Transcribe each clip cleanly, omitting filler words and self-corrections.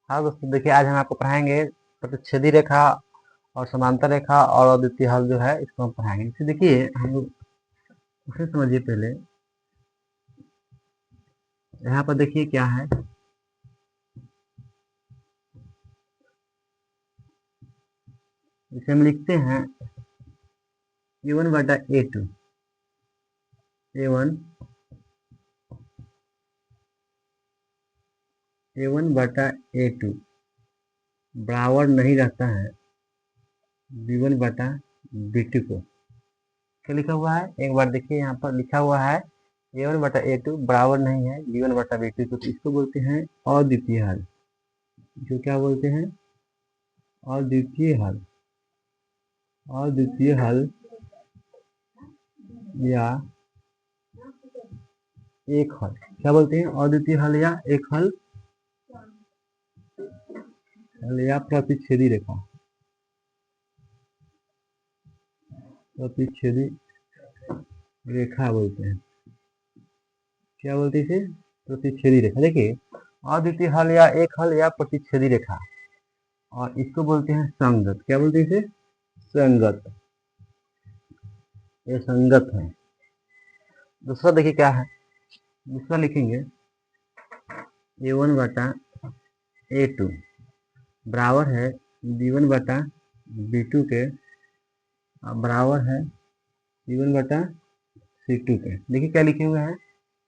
हाँ दोस्तों, देखिए आज हम आपको पढ़ाएंगे प्रतिच्छेदी रेखा और समांतर रेखा और अद्वितीय हल जो है इसको हम पढ़ाएंगे। जैसे देखिए हम लोग उसे समझिए पहले। यहाँ पर देखिए क्या है, इसे हम लिखते हैं A1 बटा A2। A1 A1 बटा A2 बराबर नहीं रहता है B1 बटा B2 को। क्या लिखा हुआ है, एक बार देखिए, यहाँ पर लिखा हुआ है A1 बटा A2 बराबर नहीं है B1 बटा B2 को। तो इसको बोलते हैं अद्वितीय हल। जो क्या बोलते हैं, अद्वितीय हल। अद्वितीय हल या एक हल, क्या बोलते हैं, अद्वितीय हल या एक हल या प्रतिच्छेदी रेखा। प्रतिच्छेदी रेखा बोलते हैं। क्या बोलते हैं इसे, प्रतिच्छेदी रेखा। देखिए अद्वितीय हल या एक हल या प्रतिच्छेदी रेखा, और इसको बोलते हैं संगत। क्या बोलते हैं इसे, संगत। ये संगत है। दूसरा देखिए क्या है, दूसरा लिखेंगे A1 बटा A2 बराबर है B1 बटा B2 के, बराबर है B1 बटा C2 के। देखिए क्या लिखे हुए हैं,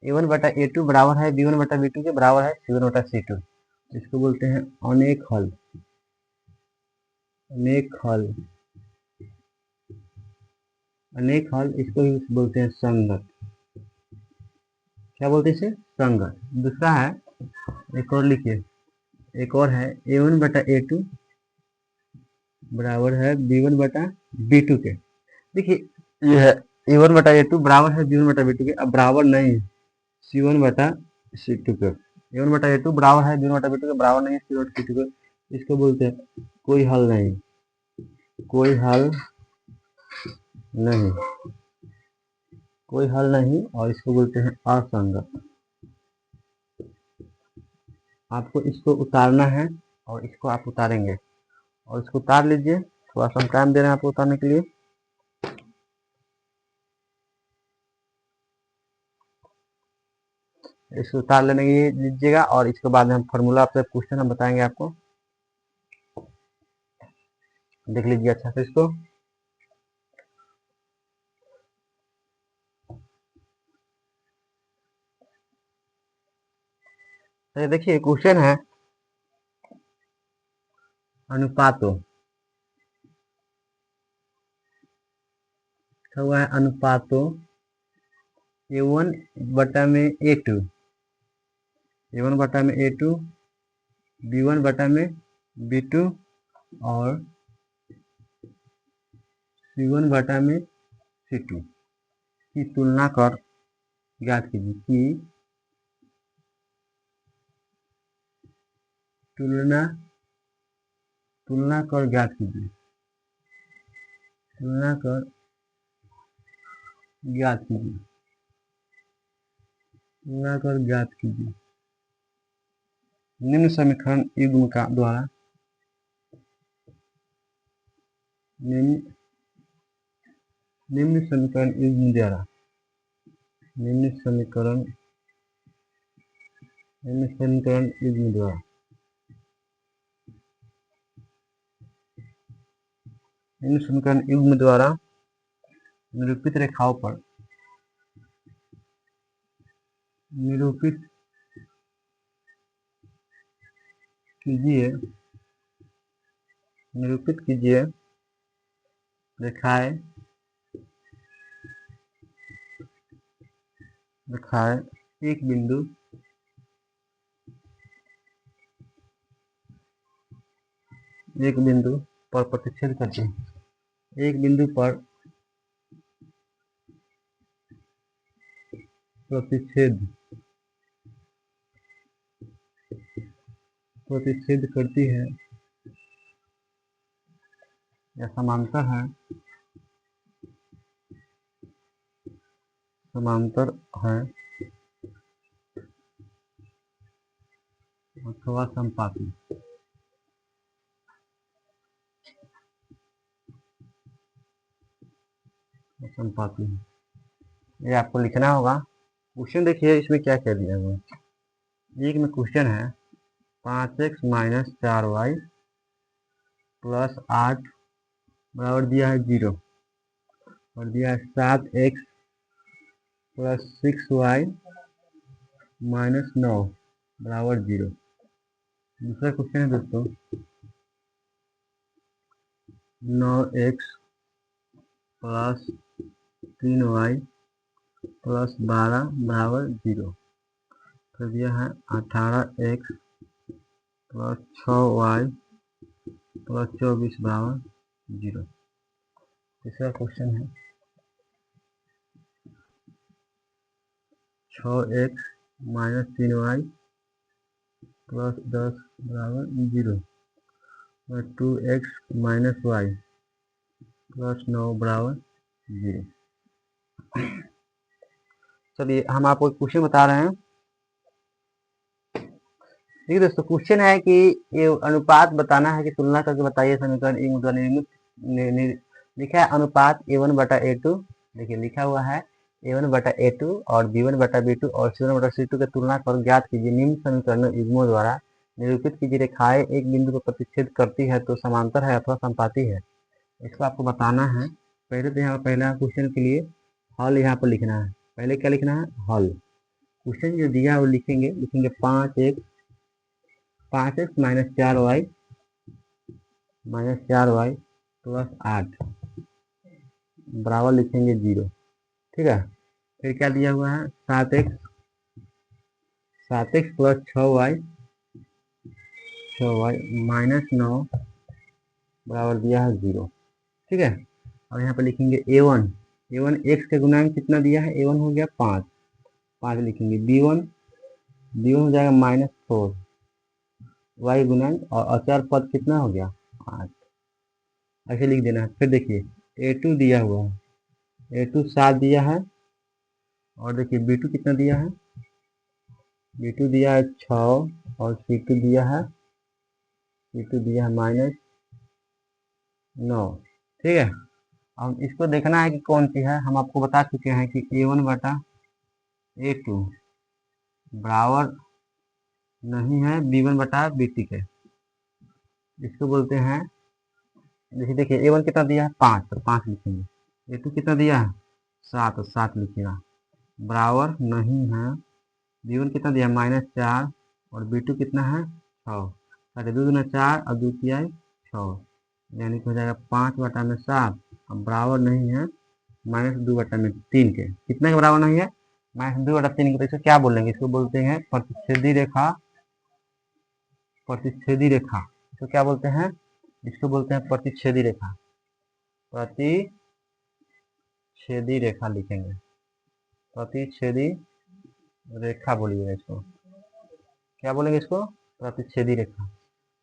A1 बटा A2 बराबर है B1 बटा B2 के, बराबर है C1 बटा C2। इसको बोलते हैं अनेक हल। अनेक हल, अनेक हल, इसको भी बोलते हैं संगत। क्या बोलते हैं इसे, संगत। दूसरा है, एक और लिखिए, एक और है A1 बटा A2 बराबर है B1 बटा B2 के। देखिए ये है A1 बटा A2 बराबर है B1 बटा B2 के, अब बराबर नहीं है C1 बटा C2 के। A1 बटा A2 बराबर है B1 बटा B2 के, बराबर नहीं है C1 बटा C2 के। इसको बोलते हैं कोई हल नहीं, कोई हल नहीं, कोई हल नहीं, और इसको बोलते हैं असंगत। आपको इसको उतारना है और इसको आप उतारेंगे, और इसको उतार लीजिए। थोड़ा सा हम टाइम दे रहे हैं आपको उतारने के लिए। इसको उतार लेने लीजिएगा, और इसके बाद हम फार्मूला आपसे क्वेश्चन हम बताएंगे आपको। देख लीजिए अच्छा से इसको। तो देखिए क्वेश्चन है अनुपातों, हुआ है अनुपातों A1 बटा में A2, A1 बटा में A2, B1 बटा में B2 और C1 बटा में C2 की तुलना कर ज्ञात कीजिए। की तुलना कर ज्ञात कीजिए। तुलना कर ज्ञात कीजिए। तुलना कर ज्ञात कीजिए निम्न समीकरण युग्म का द्वारा। निम्न समीकरण युग्म द्वारा। निम्न समीकरण युग्म द्वारा। निम्न समीकरण युग्म द्वारा निरूपित रेखाओं पर निरूपित कीजिए रेखाएं एक बिंदु पर प्रतिच्छेद करते हैं। एक बिंदु पर प्रतिच्छेद करती है या समांतर है, अथवा संपाती। संपाति है। ये आपको लिखना होगा। क्वेश्चन देखिए इसमें क्या क्या दिया हुआ है। एक में क्वेश्चन है 5x माइनस 4y प्लस 8 बराबर दिया है 0 और दिया है 7x प्लस 6y माइनस 9 बराबर 0। दूसरा क्वेश्चन है दोस्तों 9x प्लस 3y प्लस 12 बराबर 0। तो दिया है 18x प्लस 6y प्लस 24 बराबर 0। तीसरा क्वेश्चन है 6x माइनस 3y प्लस 10 बराबर 0 और 2x माइनस वाई प्लस 9 बराबर 0। चलिए हम आपको क्वेश्चन बता रहे हैं। देखिए दोस्तों क्वेश्चन है कि ये अनुपात बताना है कि तुलना करके बताइए समीकरण एक द्वारा निर्मित। लिखा है अनुपात a1 बटा a2। देखिए लिखा हुआ है a1 बटा a2 और b1 बटा b2 और c1 बटा c2 की तुलना कर ज्ञात कीजिए निम्न समीकरणों युग्मों द्वारा निरूपित कीजिए रेखाएं एक बिंदु को प्रतिच्छेद करती है तो समांतर है अथवा संपाती है। इसको आपको बताना है। पहले तो यहाँ पहला क्वेश्चन के लिए हल यहाँ पर लिखना है। पहले क्या लिखना है हल। क्वेश्चन जो दिया है वो लिखेंगे 5x माइनस 4y प्लस 8 बराबर लिखेंगे 0। ठीक है। फिर क्या दिया हुआ है 7x प्लस 6y माइनस 9 बराबर दिया है 0। ठीक है। और यहाँ पर लिखेंगे a1 x के गुणांक कितना दिया है a1 हो गया 5 लिखेंगे b1 हो जाएगा -4 y गुणांक और अचर पद कितना हो गया 8 ऐसे लिख देना है। फिर देखिए a2 दिया हुआ है a2 7 दिया है और देखिए b2 कितना दिया है b2 दिया है 6 और c2 दिया है -9। ठीक है। अब इसको देखना है कि कौन सी है। हम आपको बता चुके हैं कि a1 बटा a2 बराबर नहीं है b1 बटा b2 के। इसको बोलते हैं देखिए a1 कितना दिया है 5 तो 5 लिखेंगे। a2 कितना दिया है 7 तो 7 लिखिएगा बराबर नहीं है b1 कितना दिया -4 और b2 कितना है 6। साढ़े 2 दूना 4 और 2 तिहाई 6 यानी कि हो जाएगा 5 बटा में 7 अब बराबर नहीं है -2 बटा में 3 के। कितने के बराबर नहीं है -2 बटा 3 के। तो इसको क्या बोलेंगे इसको बोलते हैं प्रतिच्छेदी रेखा। इसको क्या बोलते हैं इसको बोलते हैं प्रतिच्छेदी रेखा। प्रतिच्छेदी रेखा लिखेंगे प्रतिच्छेदी रेखा बोलिएगा इसको। क्या बोलेंगे इसको प्रतिच्छेदी रेखा।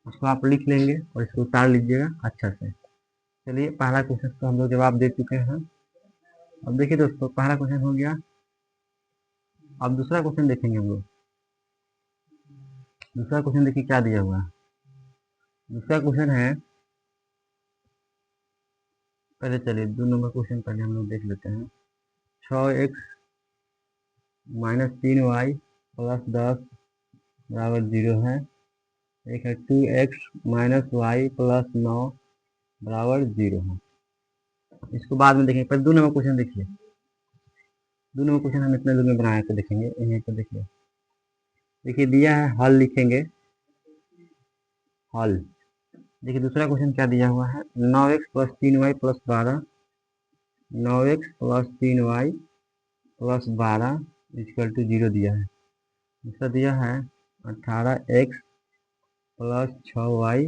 उसको आप लिख लेंगे और इसको उतार लीजिएगा अच्छा से। चलिए पहला क्वेश्चन को हम लोग जवाब दे चुके हैं। अब देखिए दोस्तों पहला क्वेश्चन हो गया। अब दूसरा क्वेश्चन देखेंगे हम लोग। दूसरा क्वेश्चन देखिए क्या दिया हुआ है। दूसरा क्वेश्चन है पहले चलिए 2 नंबर क्वेश्चन पहले हम लोग देख लेते हैं। 6x माइनस 3y प्लस 10 बराबर 0 है। एक है 2x माइनस वाई प्लस 9 बराबर 0 है। इसको बाद में देखेंगे। पहले 2 नंबर क्वेश्चन देखिए। 2 नंबर क्वेश्चन हम इतने दूर में बनाया तो देखेंगे यहीं पर देखिए। देखिए दिया है हल लिखेंगे हल। देखिए दूसरा क्वेश्चन क्या दिया हुआ है 9x plus 3y plus 12 9x plus 3y plus 12 equal to 0 दिया है। दूसरा दिया है 18x प्लस 6y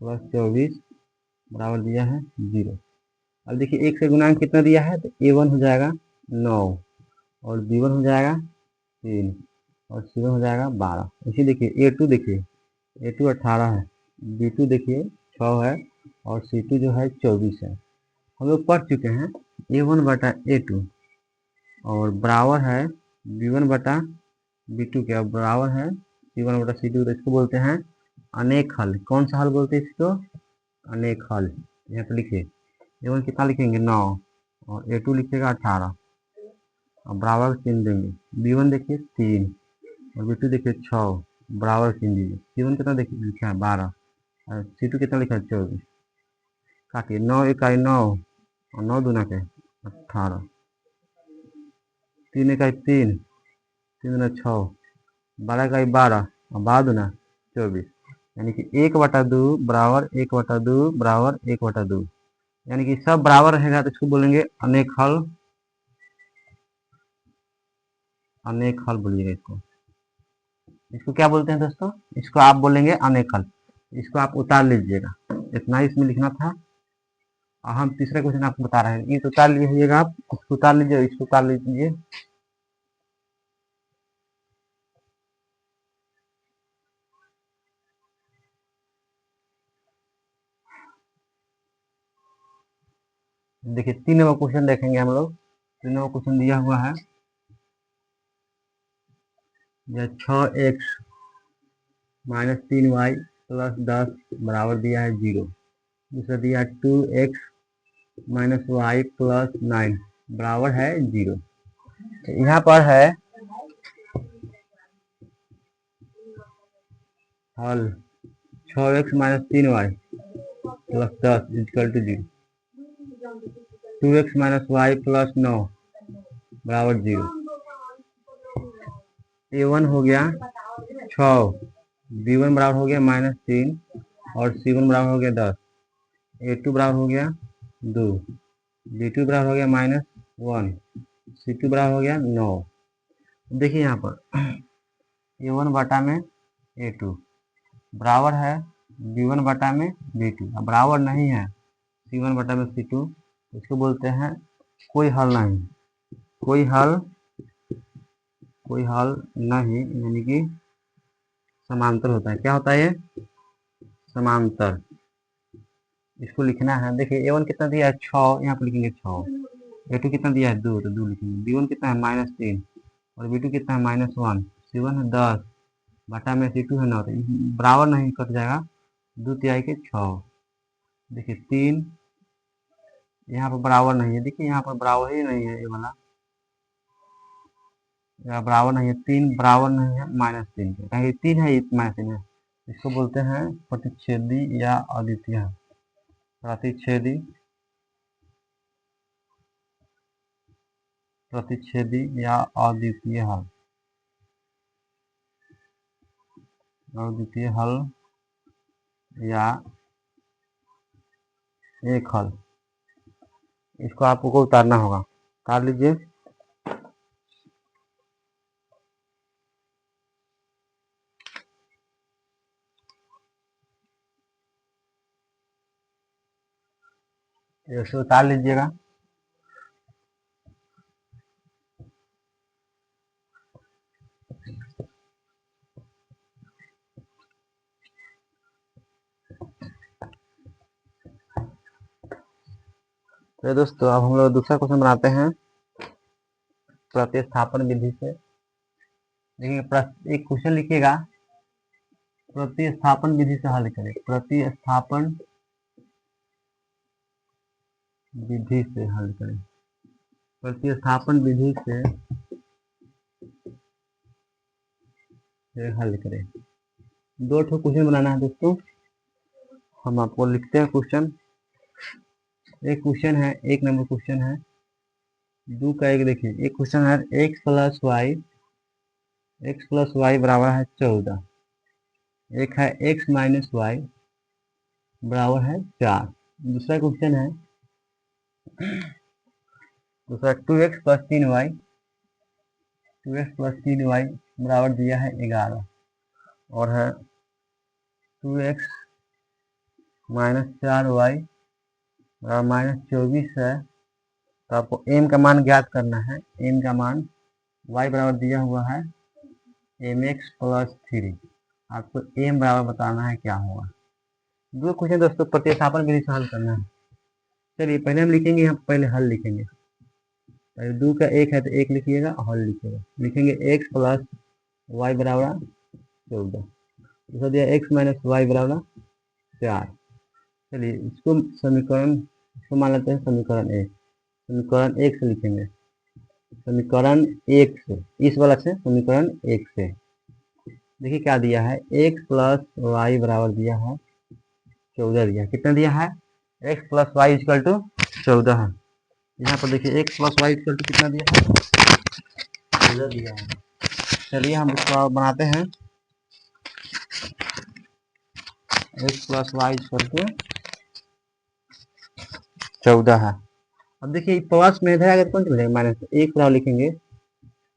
प्लस 24 बराबर दिया है 0। अब देखिए एक से गुणांक कितना दिया है तो a1 हो जाएगा 9 और b1 हो जाएगा 3 और c1 हो जाएगा 12। इसी देखिए a2 18 है b2 देखिए 6 है और c2 जो है 24 है। हम लोग पढ़ चुके हैं a1 बटा a2 और बराबर है b1 बटा b2 के और बराबर है c1 बटा c2। तो इसको बोलते हैं अनेक हल। कौन सा हल बोलते हैं इसको अनेक हल। यहाँ पे लिखिए a1 कितना लिखेंगे 9 और A2 लिखिएगा 18 और बराबर चिन्ह देंगे। B1 देखिए 3 और B2 देखिए 6 बराबर चिन्ह दीजिए। C1 कितना देखिए लिखा है 12 और C2 कितना लिखा है 24। काटिए 9 इकाई 9 और 9 दूना के 18, 3 इकाई 3, 3 दूना 6, 12 इकाई 12 और 12 दूना 24, यानी कि 1/2 बराबर 1/2 बराबर 1/2, यानी कि सब बराबर रहेगा तो इसको बोलेंगे अनेक हल। अनेक हल बोलिएगा इसको। इसको क्या बोलते हैं दोस्तों? इसको आप बोलेंगे अनेक हल। इसको आप उतार लीजिएगा, इतना ही इसमें लिखना था। और हम तीसरा क्वेश्चन आपको बता रहे हैं, ये उतार लीजिएगा आप, इसको उतार लीजिए, इसको उतार लीजिए। देखिए 3 नंबर क्वेश्चन देखेंगे हम लोग। 3 नंबर क्वेश्चन दिया हुआ है 6x माइनस 3y प्लस 10 बराबर दिया है 0। दूसरा दिया है 2x माइनस वाई प्लस 9 बराबर है 0। तो यहाँ पर है हल 6x minus 3y plus 10 equal to 0, 2x minus y plus 9 बराबर 0। A1 हो गया 6, B1 बराबर हो गया -3 और C1 बराबर हो गया 10, A2 बराबर हो गया 2, B2 बराबर हो गया -1, C2 बराबर हो गया 9। देखिए यहाँ पर A1 बटा में A2 बराबर है B1 बटा में B2, अब बराबर नहीं है C1 बटा में C2, इसको बोलते हैं कोई हल नहीं। कोई हल नहीं यानी कि समांतर होता है। क्या होता है ये? समांतर। इसको लिखना है। देखिए A1 कितना दिया है 6, यहाँ पर लिखेंगे 6, A2 कितना दिया है 2 तो 2 लिखेंगे, B1 कितना है -3 और B2 कितना है -1, C1 है 10 बटा में C2 है 9, तो बराबर नहीं कट जाएगा, 2 तिहाई के 6। देखिए 3 यहाँ पर बराबर नहीं है, देखिए यहाँ पर बराबर ही नहीं है, ये वाला बराबर नहीं है, 3 बराबर नहीं है -3 के, कहीं 3 है -3 है। इसको बोलते हैं प्रतिच्छेदी या अद्वितीय। प्रतिच्छेदी या अद्वितीय हल। अद्वितीय हल या एक हल, इसको आपको उतारना होगा। उतार लीजिए। इसको उतार लीजिएगा। तो दोस्तों अब हम लोग दूसरा क्वेश्चन बनाते हैं प्रतिस्थापन विधि से। देखिए एक क्वेश्चन लिखिएगा, प्रतिस्थापन विधि से हल करें। प्रतिस्थापन विधि से हल करें। प्रतिस्थापन विधि से हल करें। 2 ठो क्वेश्चन बनाना है दोस्तों, हम आपको लिखते हैं क्वेश्चन। एक क्वेश्चन है, 1 नंबर क्वेश्चन है 2 का 1। देखिए एक क्वेश्चन है x प्लस वाई बराबर है 14, एक है x माइनस वाई बराबर है 4। दूसरा क्वेश्चन है दूसरा 2x प्लस 3y बराबर दिया है 11 और है 2x माइनस 4y बराबर -24 है। तो आपको m का मान ज्ञात करना है। m का मान y बराबर दिया हुआ है mx प्लस 3, आपको m बराबर बताना है क्या होगा। 2 क्वेश्चन दोस्तों प्रतिस्थापन विधि से हल करना है। चलिए पहले हम लिखेंगे, यहाँ पहले हल लिखेंगे। पहले 2 का 1 है तो 1 लिखिएगा, हल लिखिएगा। लिखेंगे x प्लस वाई बराबर 14, दूसरा दिया x माइनस वाई बराबर 4। चलिए इसको मान लेते हैं समीकरण 1। समीकरण एक से लिखेंगे, समीकरण एक से, इस वाला से समीकरण एक से। देखिए क्या दिया है, x प्लस वाई बराबर दिया है 14 दिया है। कितना दिया है, x plus y equal to 14 है। यहाँ पर देखिए x plus y equal to कितना दिया है, 14 दिया है। चलिए हम इसको बनाते हैं, x plus y equal to 14 है। अब देखिए प्लस में इधर आगे कौन सी मिलेगा, माइनस, एक बराबर लिखेंगे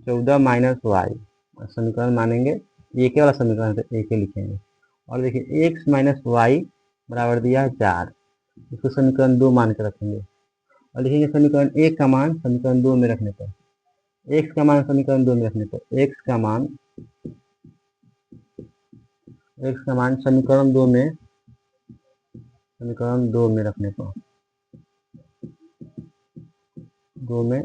14 माइनस वाई, समीकरण मानेंगे एक वाला समीकरण से एक ही लिखेंगे। और देखिए x माइनस वाई बराबर दिया है 4, इसको समीकरण 2 मान के रखेंगे। और लिखेंगे समीकरण एक का मान समीकरण 2 में रखने पर, x का मान समीकरण 2 में रखने पर, x का मान समीकरण 2 में, समीकरण 2 में रखने पर, 2 में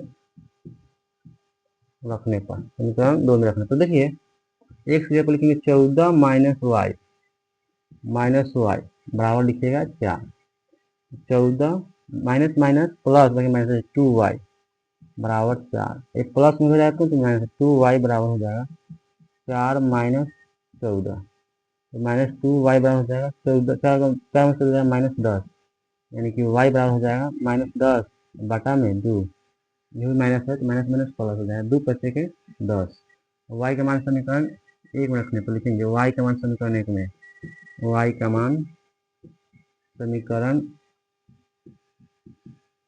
रखने पर, समीकरण 2 में रखने पर देखिए x की जगह पर लिखेंगे 14 माइनस वाई बराबर लिखिएगा 4, 14 minus minus plus minus 2y बराबर 4, एक प्लस में हो जाएगा तो माइनस 2y बराबर हो जाएगा 4 माइनस 14, तो माइनस 2y बराबर हो जाएगा 14, 4 में से हो जाएगा माइनस 10, यानी कि y बराबर हो जाएगा माइनस 10 बटा में 2, ये भी माइनस है तो माइनस माइनस प्लस हो जाएगा 2 पचे के 10। y का मान समीकरण एक में रखने पर लिखेंगे y का मान समीकरण एक में, y का मान समीकरण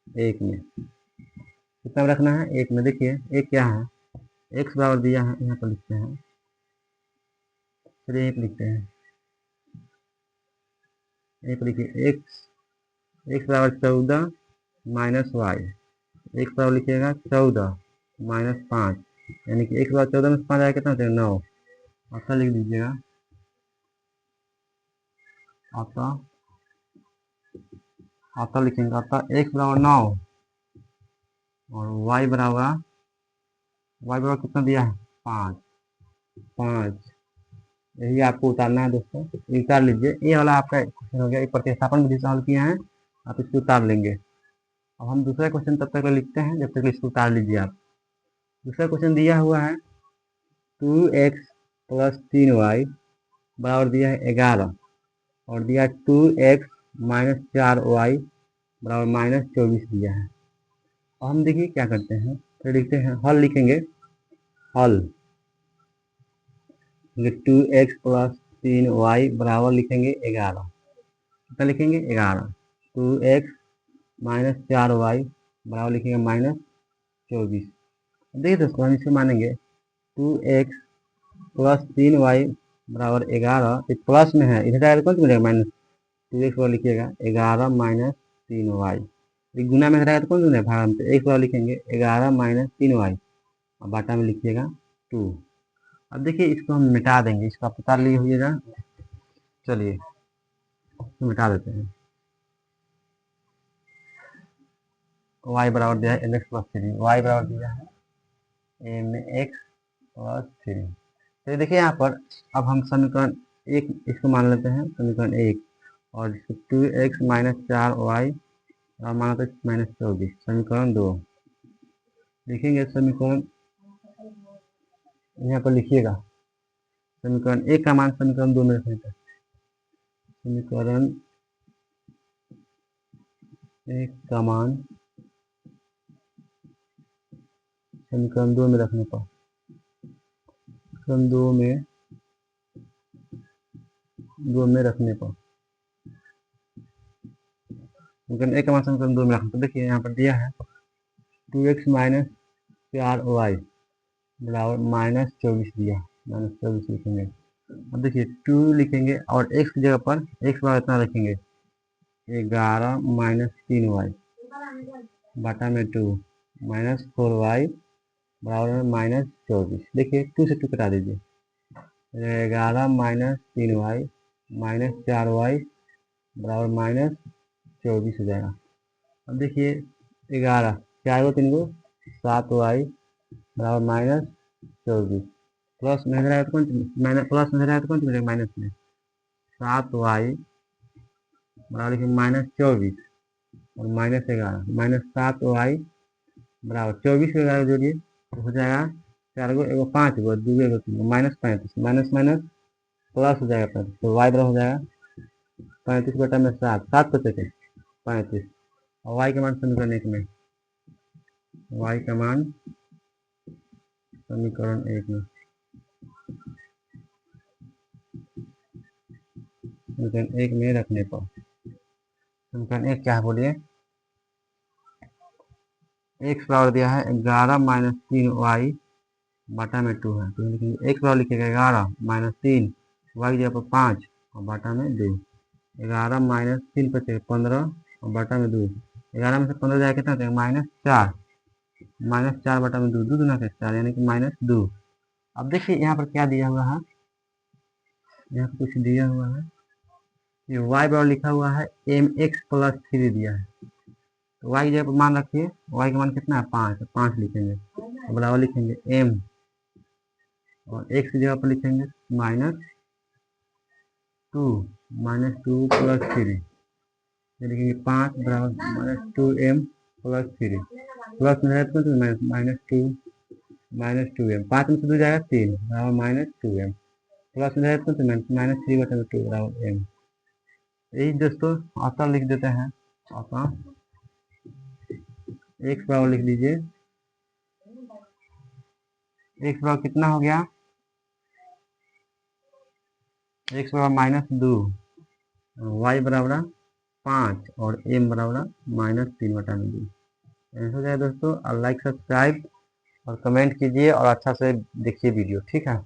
एक में कितना रखना है, एक में। देखिए एक क्या है, x बराबर दिया है, यहाँ पर लिखते हैं, चलिए एक लिखते हैं, एक लिखिए x बराबर 14 माइनस वाई, x बराबर लिखिएगा 14 माइनस 5, यानी कि x बराबर 14 में 5 आएगा कितना हो जाएगा 9, आपका लिख दीजिएगा, आपका लिखेंगे, आपका x बराबर 9 और y बराबर कितना दिया है 5, यही आपको उतारना है दोस्तों, ये उतार लीजिए। ये वाला आपका क्वेश्चन हो गया, एक प्रतिस्थापन विधि सॉल्व किया है, आप इसको उतार लेंगे। अब हम दूसरा क्वेश्चन तब तक लिखते हैं जब तक इसको उतार लीजिए आप। दूसरा क्वेश्चन दिया हुआ है 2x प्लस 3y बराबर दिया है 11 और दिया 2x माइनस 4y बराबर माइनस 24 दिया है। और हम देखिए क्या करते हैं, तो लिखते हैं हल, लिखेंगे हल, 2x प्लस 3y बराबर लिखेंगे 11, कितना लिखेंगे 11, 2x माइनस 4y बराबर लिखेंगे माइनस 24। देखिए दोस्तों हम इसे मानेंगे 2x प्लस 3y बराबर 11, ये प्लस में है, इधर आएगा कौन सा मिलेगा माइनस, 2x बराबर लिखिएगा 11 माइनस 3y, ये गुना में रहेगा तो कौन सा मिलेगा भाग में, तो x बराबर लिखेंगे 11 माइनस 3y और बाटा में लिखिएगा 2। अब देखिए इसको हम मिटा देंगे, इसका पता लिए होइएगा, चलिए इसको मिटा देते हैं। y बराबर दिया है mx प्लस 3, y बराबर दिया है mx प्लस 3। तो देखिए यहाँ पर अब हम समीकरण एक इसको मान लेते हैं, समीकरण एक, और 2x माइनस 4y और मान लेते हैं माइनस 24, समीकरण 2 लिखेंगे। समीकरण यहाँ पर लिखिएगा, समीकरण एक का मान समीकरण 2 में रखने पर, समीकरण एक का मान समीकरण 2 में रखने पर, समीकरण 2 में रखने पर, समीकरण एक का मान समीकरण 2 में रखने पर, देखिए यहाँ पर दिया है 2x माइनस 4y बराबर माइनस 24 दिया, माइनस 24 लिखेंगे। अब देखिए 2 लिखेंगे और x की जगह पर x बराबर इतना रखेंगे 11 माइनस 3y बाटा में 2 माइनस 4y बराबर में माइनस 24। देखिए 2 से 2 कटा दीजिए, 11 माइनस 3y माइनस 4y बराबर माइनस 24 हो जाएगा। अब देखिए 11 4 3 7y बराबर माइनस 24, प्लस में रहेगा तो कौन माइनस, प्लस में रहेगा तो कौन सी मिलेगा माइनस में, 7y बराबर लिखेंगे माइनस 24 और माइनस 11, माइनस 7y बराबर 24 को 11 जोड़िए तो हो जाएगा 4 गो एगो 5 गो 2 एगो 3 गो -35 माइनस माइनस प्लस हो जाएगा 35 तो वाई बराबर हो जाएगा 35 बटा में 7 7 बचे थे 35 और वाई का मान समीकरण 1 में वाई का मान समीकरण 1 में समीकरण 1 में रखने पर समीकरण 1 क्या है बोलिए। एक्स बराबर दिया है 11 माइनस 3 वाई बाटा में 2 है तो लिखेंगे एक्स बराबर लिखेगा 11 माइनस 3 वाई जगह पर 5 और बाटा में 2 11 माइनस 3 बचे 15 और बाटा में 2 11 में से 15 जाएगा कितना देगा -4 बटा में 2 दूना से 4 यानी कि -2। अब देखिए यहाँ पर क्या दिया हुआ है, यहाँ पर कुछ दिया हुआ है ये वाई बराबर लिखा हुआ है mx प्लस 3 दिया है तो वाई जगह पर मान रखिए वाई का मान कितना है 5 तो 5 लिखेंगे तो बराबर लिखेंगे m और x की जगह पर लिखेंगे -2 प्लस 3 ये लिखेंगे 5 बराबर -2m प्लस 3 प्लस में है तो -2m 5 में से 2 जाएगा 3 बराबर -2m प्लस में है तो -3 बटा 2 बराबर m। यही दोस्तों आंसर लिख देते हैं आंसर x बराबर लिख लीजिए x बराबर कितना हो गया x बराबर -2 y बराबर 5 और m बराबर -3 बटा में 2 ऐसा हो जाए दोस्तों। और लाइक सब्सक्राइब और कमेंट कीजिए और अच्छा से देखिए वीडियो ठीक है।